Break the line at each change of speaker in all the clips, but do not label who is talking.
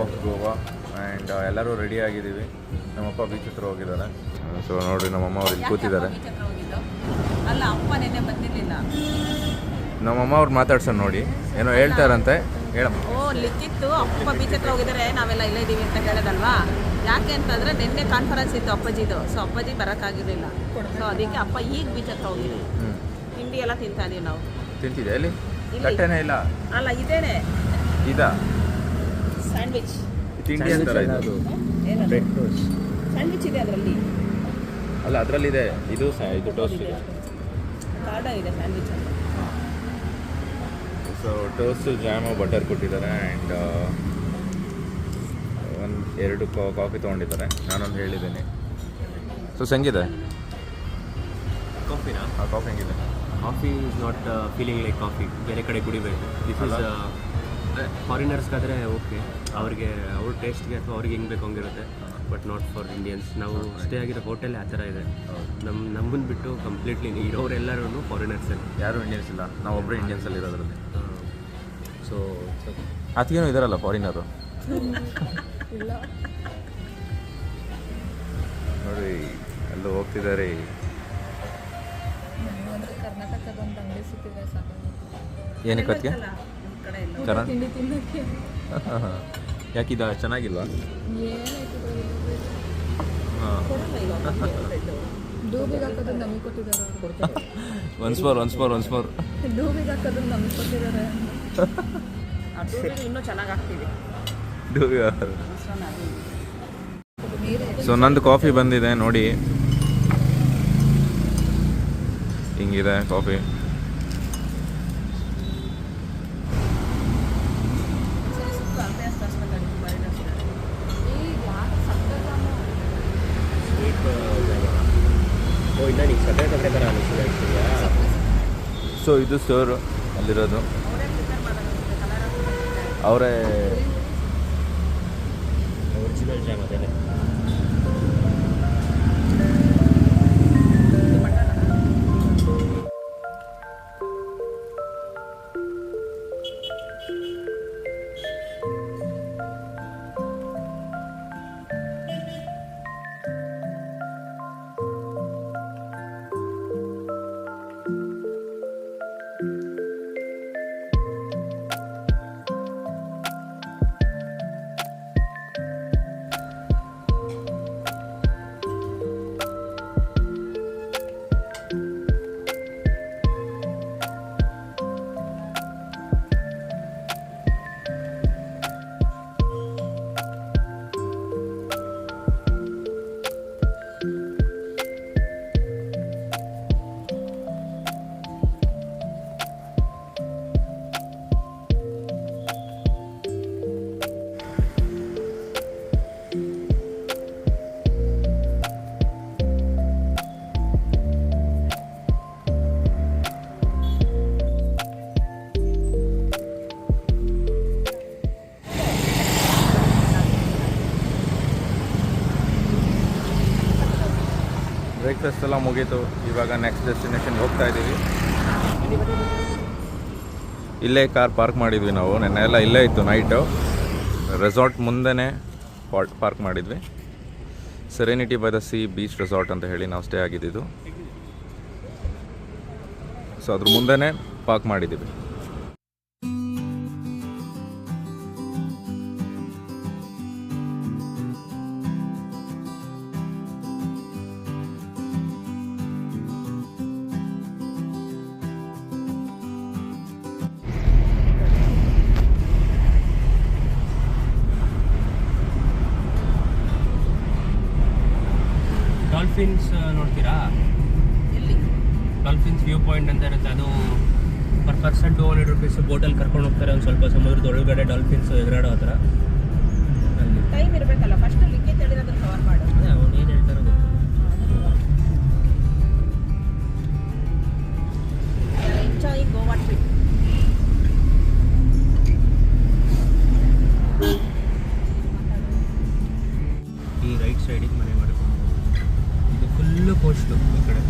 Of Goa and ಎಲ್ಲರೂ ready ಆಗಿದ್ದೀವಿ. ನಮ್ಮಪ್ಪ ಬೀಚ್ ಹತ್ರ ಹೋಗಿದ್ದಾರೆ. ಸೊ ನೋಡಿರಿ ನಮ್ಮಮ್ಮ ಅವ್ರು ಇಲ್ಲಿ ಕೂತಿದ್ದಾರೆ.
ಅಲ್ಲ ಅಪ್ಪ ನೆನ್ನೆ ಬಂದಿರಲಿಲ್ಲ.
ನಮ್ಮಮ್ಮ ಅವ್ರು ಮಾತಾಡ್ಸೋಣ ನೋಡಿ, ಏನೋ ಹೇಳ್ತಾರಂತೆ, ಹೇಳಮ್ಮ.
ಲಿಖಿತ್ತು ಅಪ್ಪ ಬೀಚ್ ಹತ್ರ ಹೋಗಿದ್ದಾರೆ, ನಾವೆಲ್ಲ ಇಲ್ಲೇ ಇದ್ದೀವಿ ಅಂತ ಹೇಳೋದಲ್ವಾ. ಯಾಕೆ ಅಂತಂದರೆ ನಿನ್ನೆ ಕಾನ್ಫರೆನ್ಸ್ ಇತ್ತು ಅಪ್ಪಾಜಿದು. ಸೊ ಅಪ್ಪಾಜಿ ಬರೋಕ್ಕಾಗಿರಲಿಲ್ಲ. ಸೊ ಅದಕ್ಕೆ ಅಪ್ಪ ಈಗ ಬೀಚ್ ಹತ್ರ ಹೋಗಿದ್ದೀವಿ. ತಿಂಡಿ ಎಲ್ಲ ತಿಂತಾ ಇದೀವಿ ನಾವು.
ತಿಂತಿದೆ ಅಲ್ಲಿ ತಟ್ಟೆನೇ ಇಲ್ಲ.
ಅಲ್ಲ ಇದೇನೆ
ಇದಾ
ಸ್ಯಾಂಡ್ವಿಚ್
ತಿಂಡಿ ಅಂತಾರೆ ಇದು.
ಸ್ಯಾಂಡ್ವಿಚ್ ಇದೆ ಅದರಲ್ಲಿ.
ಅಲ್ಲ ಅದರಲ್ಲಿದೆ ಇದು ಟೋಸ್ಟ್ ಇದೆ.
ಕಾರ್ಡ ಇದೆ ಸ್ಯಾಂಡ್ವಿಚ್ ಅಂತ.
ಸೊ ಟೋಸ್ಟು ಜಾಮು ಬಟರ್ ಕೊಟ್ಟಿದ್ದಾರೆ ಆ್ಯಂಡ್ ಎರಡು ಕಾಫಿ ತೊಗೊಂಡಿದ್ದಾರೆ. ನಾನೊಂದು ಹೇಳಿದ್ದೀನಿ. ಸೊ ಹೆಂಗಿದೆ
ಕಾಫಿನಾ?
ಕಾಫಿ ಹೆಂಗಿದೆ?
Coffee is not feeling like coffee. ಬೇರೆ ಕಡೆ ಕುಡಿಬೇಕು. ದಿಸ್ ಇಸ್ ಫಾರಿನರ್ಸ್ಗಾದರೆ ಓಕೆ, ಅವ್ರಿಗೆ ಅವ್ರ ಟೇಸ್ಟ್ಗೆ ಅಥವಾ ಅವ್ರಿಗೆ ಹೆಂಗೆ ಬೇಕು ಹಂಗಿರುತ್ತೆ. But not for Indians. ನಾವು ಸ್ಟೇ ಆಗಿರೋ ಹೋಟೆಲ್ ಆ ಥರ ಇದೆ. ನಮ್ಮನ್ನು ಬಿಟ್ಟು ಕಂಪ್ಲೀಟ್ಲಿ ಇರೋರೆಲ್ಲರೂ ಫಾರಿನರ್ಸ್.
ಯಾರು ಇಂಡಿಯನ್ಸ್ ಇಲ್ಲ, ನಾವು ಒಬ್ಬರೇ ಇಂಡಿಯನ್ಸಲ್ಲಿ ಇರೋದ್ರಲ್ಲಿ.
ಸೊ
ಅದಕ್ಕೇನು ಇದಾರಲ್ಲ ಫಾರಿನರು ನೋಡಿ ಎಲ್ಲೂ ಹೋಗ್ತಿದ್ದಾರೆ. ಏನಕ್ಕೆ ಅದಕ್ಕೆ ಯಾಕಿದ ಚೆನ್ನಾಗಿಲ್ವಾ? ಒನ್ಸ್ ಮೋರ್
ಇನ್ನೂ ಚೆನ್ನಾಗಿ ಆಗ್ತಿದೆ.
ಸೊ ನಂದು ಕಾಫಿ ಬಂದಿದೆ ನೋಡಿ, ಹಿಂಗಿದೆ ಕಾಫಿ. ಸೊ ಇದು ಸ್ಟೋರು ಅಲ್ಲಿರೋದು. ಅವರೇ
ಒರಿಜಿನಲ್ ಜಾಮ್ ಅದೇ.
ಬ್ರೇಕ್ಫಾಸ್ಟ್ ಎಲ್ಲ ಮುಗೀತು. ಇವಾಗ ನೆಕ್ಸ್ಟ್ ಡೆಸ್ಟಿನೇಷನ್ಗೆ ಹೋಗ್ತಾ ಇದ್ದೀವಿ. ಇಲ್ಲೇ ಕಾರ್ ಪಾರ್ಕ್ ಮಾಡಿದ್ವಿ ನಾವು. ನೆನ್ನೆ ಎಲ್ಲ ಇಲ್ಲೇ ಇತ್ತು ನೈಟು. ರೆಸಾರ್ಟ್ ಮುಂದೆನೇ ಪಾರ್ಕ್ ಮಾಡಿದ್ವಿ. Serenity by the C beach resort ಅಂತ ಹೇಳಿ ನಾವು ಸ್ಟೇ ಆಗಿದ್ದು. ಸೊ ಅದ್ರ ಮುಂದೆನೇ ಪಾರ್ಕ್ ಮಾಡಿದ್ದೀವಿ.
ಡಾಲ್ಫಿನ್ಸ್ ನೋಡ್ತೀರಾ?
ಎಲ್ಲಿ?
ಡಾಲ್ಫಿನ್ಸ್ ವ್ಯೂ ಪಾಯಿಂಟ್ ಅಂತ ಇರುತ್ತೆ. ಅದು ಪರ್ ಪರ್ಸನ್ 200 rupees ಬೋಟಲ್ಲಿ ಕರ್ಕೊಂಡು ಹೋಗ್ತಾರೆ. ಒಂದು ಸ್ವಲ್ಪ ಸಮುದ್ರದ ಒಳಗಡೆ ಡಾಲ್ಫಿನ್ಸ್ ಎಗರಾಡೋ ಹತ್ರ. ಅಲ್ಲಿ
ಟೈಮ್ ಇರಬೇಕಲ್ಲ. ಫಸ್ಟ್ ಲಿಕ್ಕೆ ತಿಳಿರೋದನ್ನ ಕವರ್ ಮಾಡು.
ಅವ್ನು ಏನು ಹೇಳ್ತಾರೋ ಗೊತ್ತು.
Enjoy Goa trip.
ಈ ರೈಟ್ ಸೈಡಿಗೆ ಮನೆ ಮಾಡ್ಕೊಂಡು ಇದು ಫುಲ್ಲು ಕೋಸ್ಟು ಈ ಕಡೆ.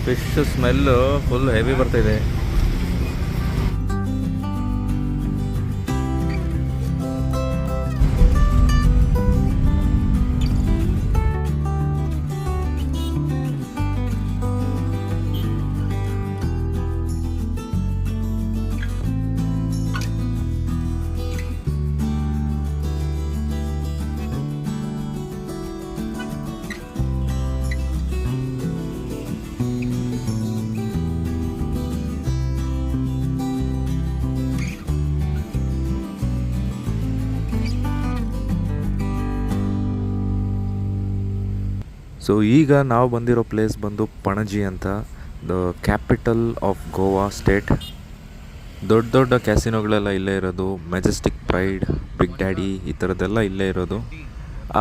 ಫಿಶ್ ಸ್ಮೆಲ್ಲು ಫುಲ್ ಹೆವಿ ಬರ್ತಾಯಿದೆ. ಸೊ ಈಗ ನಾವು ಬಂದಿರೋ ಪ್ಲೇಸ್ ಬಂದು ಪಣಜಿ ಅಂತ, the capital of Goa state. ದೊಡ್ಡ ದೊಡ್ಡ ಕ್ಯಾಸಿನೋಗಳೆಲ್ಲ ಇಲ್ಲೇ ಇರೋದು, ಮೆಜೆಸ್ಟಿಕ್ ಪ್ರೈಡ್, ಬಿಗ್ ಡ್ಯಾಡಿ ಈ ಥರದ್ದೆಲ್ಲ ಇಲ್ಲೇ ಇರೋದು.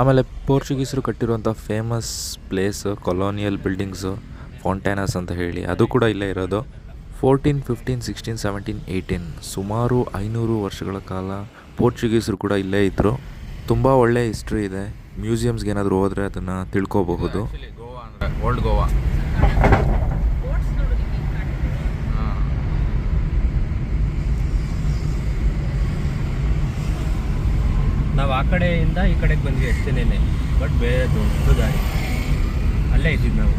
ಆಮೇಲೆ ಪೋರ್ಚುಗೀಸರು ಕಟ್ಟಿರುವಂಥ ಫೇಮಸ್ ಪ್ಲೇಸ್ ಕೊಲೋನಿಯಲ್ ಬಿಲ್ಡಿಂಗ್ಸು, ಫೌಂಟೇನಸ್ ಅಂತ ಹೇಳಿ, ಅದು ಕೂಡ ಇಲ್ಲೇ ಇರೋದು. 14, 15, 16, 17, 18 ಸುಮಾರು 500 ವರ್ಷಗಳ ಕಾಲ ಪೋರ್ಚುಗೀಸರು ಕೂಡ ಇಲ್ಲೇ ಇದ್ದರು. ತುಂಬ ಒಳ್ಳೆ ಹಿಸ್ಟ್ರಿ ಇದೆ. ಮ್ಯೂಸಿಯಮ್ಸ್ಗೆ ಏನಾದರೂ ಹೋದರೆ ಅದನ್ನು ತಿಳ್ಕೊಬಹುದು. ಗೋವಾ ಅಂದರೆ ಓಲ್ಡ್ ಗೋವಾ.
ನಾವು ಆ ಕಡೆಯಿಂದ ಈ ಕಡೆಗೆ ಬಂದ್ವಿ ಅಷ್ಟೇನೆ, ಬಟ್ ಬೇರೆ ದೊಡ್ಡ ದಾರಿ ಅಲ್ಲೇ ಇದ್ದೀವಿ ನಾವು.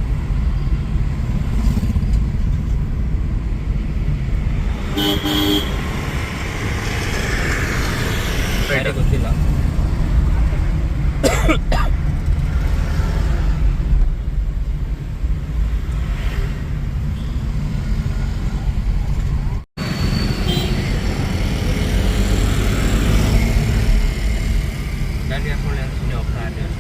ಬೇರೆ ಗೊತ್ತಿಲ್ಲ. ಗಾಡಿ ಹಾಕೊಳ್ಳಿ ಅಂತ ಸುಮ್ಮನೆ ಹೋಗ್ತಾ ಇದ್ದೀವಿ.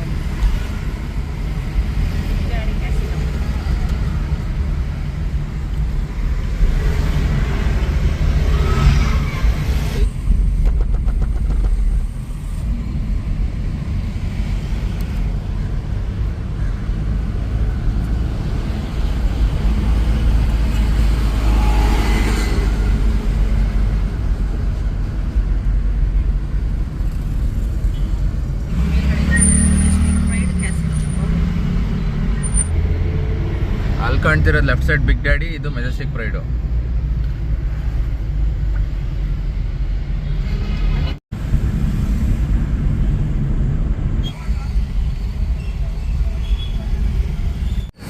ಅಲ್ಲಿ ಕಾಣ್ತಿರೋದು ಲೆಫ್ಟ್ ಸೈಡ್ ಬಿಗ್ ಡ್ಯಾಡಿ, ಇದು ಮೆಜೆಸ್ಟಿಕ್ ಪ್ರೈಡು.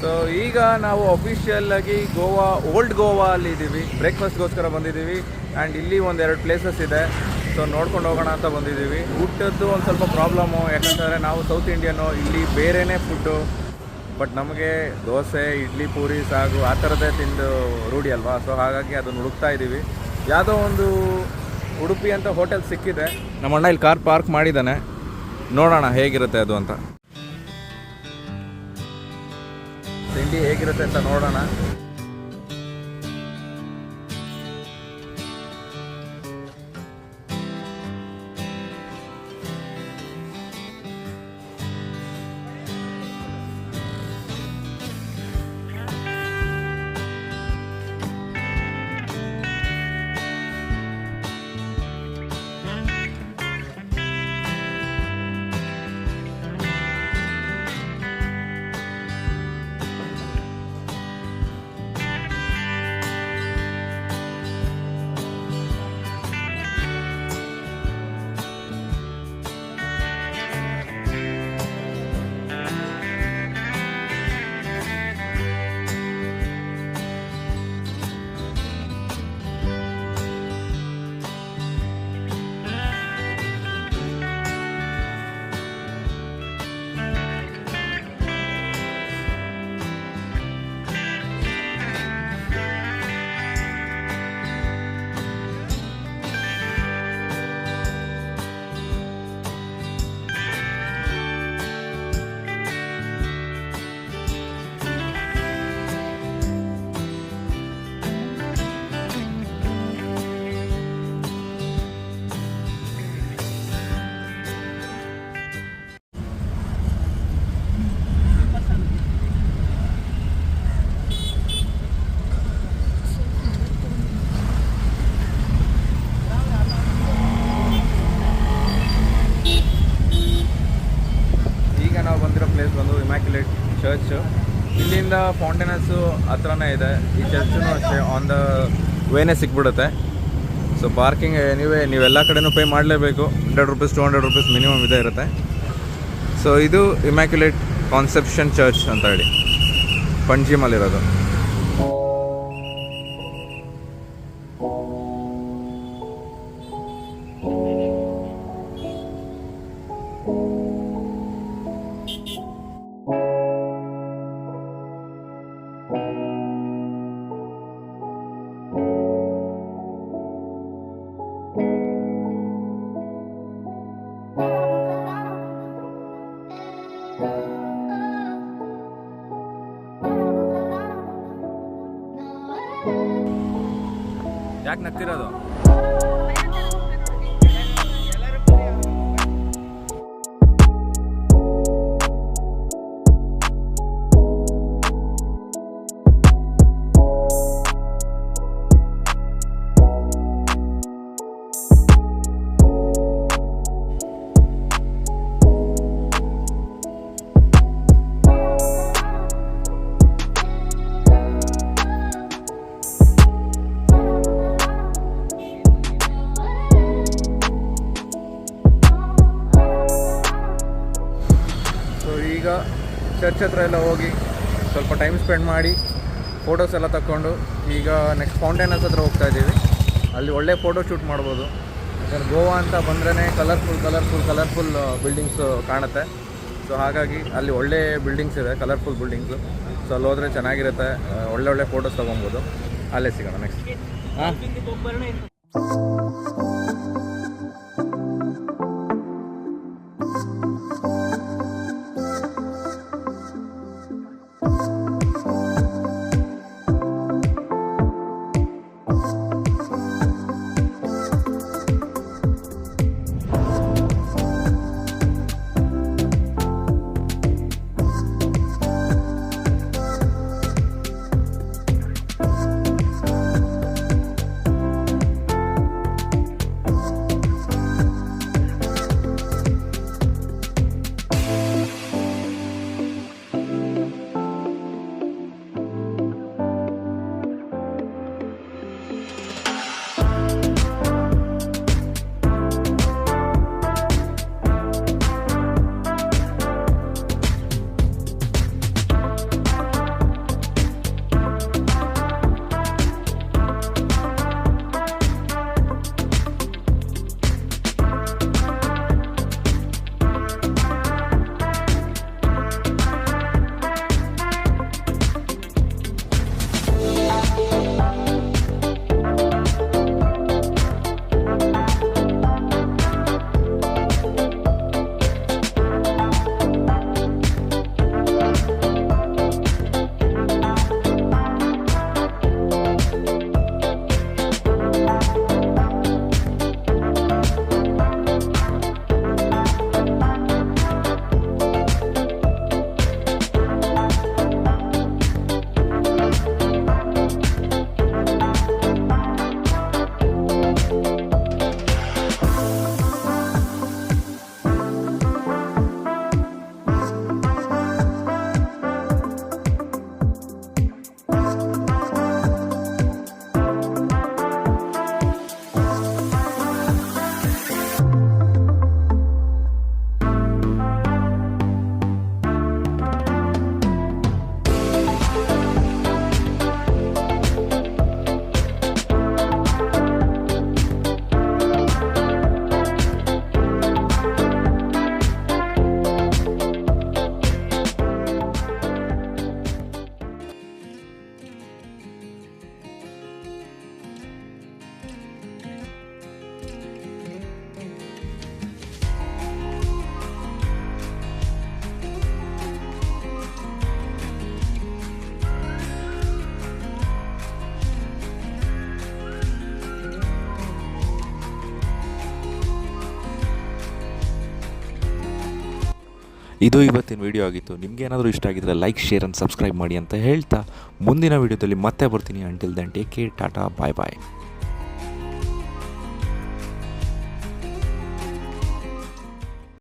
ಸೊ ಈಗ ನಾವು ಅಫಿಷಿಯಲ್ ಆಗಿ ಗೋವಾ ಓಲ್ಡ್ ಗೋವಾ ಅಲ್ಲಿ ಇದ್ದೀವಿ. ಬ್ರೇಕ್ಫಾಸ್ಟ್ಗೋಸ್ಕರ ಬಂದಿದ್ದೀವಿ. ಆ್ಯಂಡ್ ಇಲ್ಲಿ ಒಂದೆರಡು ಪ್ಲೇಸಸ್ ಇದೆ, ಸೊ ನೋಡ್ಕೊಂಡು ಹೋಗೋಣ ಅಂತ ಬಂದಿದ್ದೀವಿ. ಊಟದ್ದು ಒಂದು ಸ್ವಲ್ಪ ಪ್ರಾಬ್ಲಮ್ಮು, ಯಾಕಂತಂದರೆ ನಾವು ಸೌತ್ ಇಂಡಿಯನು, ಇಲ್ಲಿ ಬೇರೆಯೇ ಫುಡ್ಡು. ಬಟ್ ನಮಗೆ ದೋಸೆ, ಇಡ್ಲಿ, ಪೂರಿ, ಸಾಗು ಆ ಥರದ್ದೇ ತಿಂದು ರೂಢಿ ಅಲ್ವಾ. ಸೊ ಹಾಗಾಗಿ ಅದನ್ನು ಹುಡುಕ್ತಾ ಇದ್ದೀವಿ. ಯಾವುದೋ ಒಂದು ಉಡುಪಿ ಅಂತ ಹೋಟೆಲ್ ಸಿಕ್ಕಿದೆ. ನಮ್ಮ ಅಣ್ಣ ಇಲ್ಲಿ ಕಾರ್ ಪಾರ್ಕ್ ಮಾಡಿದ್ದಾನೆ, ನೋಡೋಣ ಹೇಗಿರುತ್ತೆ ಅದು ಅಂತ. ತಿಂಡಿ ಹೇಗಿರುತ್ತೆ ಅಂತ ನೋಡೋಣ. ಪ್ಲೇಸ್ ಬಂದು ಇಮ್ಯಾಕ್ಯುಲೇಟ್ ಚರ್ಚ್. ಇಲ್ಲಿಂದ ಫೌಂಟೇನಸ್ಸು ಹತ್ರನೇ ಇದೆ, ಈ ಚರ್ಚೂ ಅಷ್ಟೇ ಆನ್ ದ ವೇನೇ ಸಿಕ್ಬಿಡುತ್ತೆ. ಸೊ ಪಾರ್ಕಿಂಗ್ ನೀವೆಲ್ಲ ಕಡೆನೂ ಪೇ ಮಾಡಲೇಬೇಕು, 100 ರೂಪೀಸ್ 200 ರೂಪೀಸ್ ಮಿನಿಮಮ್ ಇದೇ ಇರುತ್ತೆ. ಸೊ ಇದು ಇಮ್ಯಾಕ್ಯುಲೇಟ್ ಕಾನ್ಸೆಪ್ಷನ್ ಚರ್ಚ್ ಅಂತ ಹೇಳಿ ಪಂಜಿಮಲ್ಲಿರೋದು. ಯಾಕೆ ನಗ್ತಿರೋದು? ಈಗ ಚರ್ಚ್ ಹತ್ರ ಎಲ್ಲ ಹೋಗಿ ಸ್ವಲ್ಪ ಟೈಮ್ ಸ್ಪೆಂಡ್ ಮಾಡಿ ಫೋಟೋಸ್ ಎಲ್ಲ ತಕ್ಕೊಂಡು ಈಗ ನೆಕ್ಸ್ಟ್ ಫೌಂಟೇನಸ್ ಹತ್ರ ಹೋಗ್ತಾ ಇದ್ದೀವಿ. ಅಲ್ಲಿ ಒಳ್ಳೆ ಫೋಟೋ ಶೂಟ್ ಮಾಡ್ಬೋದು. ಯಾಕಂದ್ರೆ ಗೋವಾ ಅಂತ ಬಂದ್ರೇ ಕಲರ್ಫುಲ್ ಬಿಲ್ಡಿಂಗ್ಸು ಕಾಣುತ್ತೆ. ಸೊ ಹಾಗಾಗಿ ಅಲ್ಲಿ ಒಳ್ಳೆ ಬಿಲ್ಡಿಂಗ್ಸ್ ಇದೆ, ಕಲರ್ಫುಲ್ ಬಿಲ್ಡಿಂಗ್ಸು. ಸೊ ಅಲ್ಲಿ ಹೋದರೆ ಚೆನ್ನಾಗಿರುತ್ತೆ, ಒಳ್ಳೆ ಫೋಟೋಸ್ ತೊಗೊಬೋದು. ಅಲ್ಲೇ ಸಿಗೋಣ ನೆಕ್ಸ್ಟ್. ಹಾಂ,
ಇದು ಇವತ್ತಿನ ವಿಡಿಯೋ ಆಗಿತ್ತು. ನಿಮಗೆ ಏನಾದರೂ ಇಷ್ಟ ಆಗಿದ್ದರೆ ಲೈಕ್, ಶೇರ್ ಆ್ಯಂಡ್ ಸಬ್ಸ್ಕ್ರೈಬ್ ಮಾಡಿ ಅಂತ ಹೇಳ್ತಾ ಮುಂದಿನ ವಿಡಿಯೋದಲ್ಲಿ ಮತ್ತೆ ಬರ್ತೀನಿ. Until then take care, tata, bye ಬಾಯ್.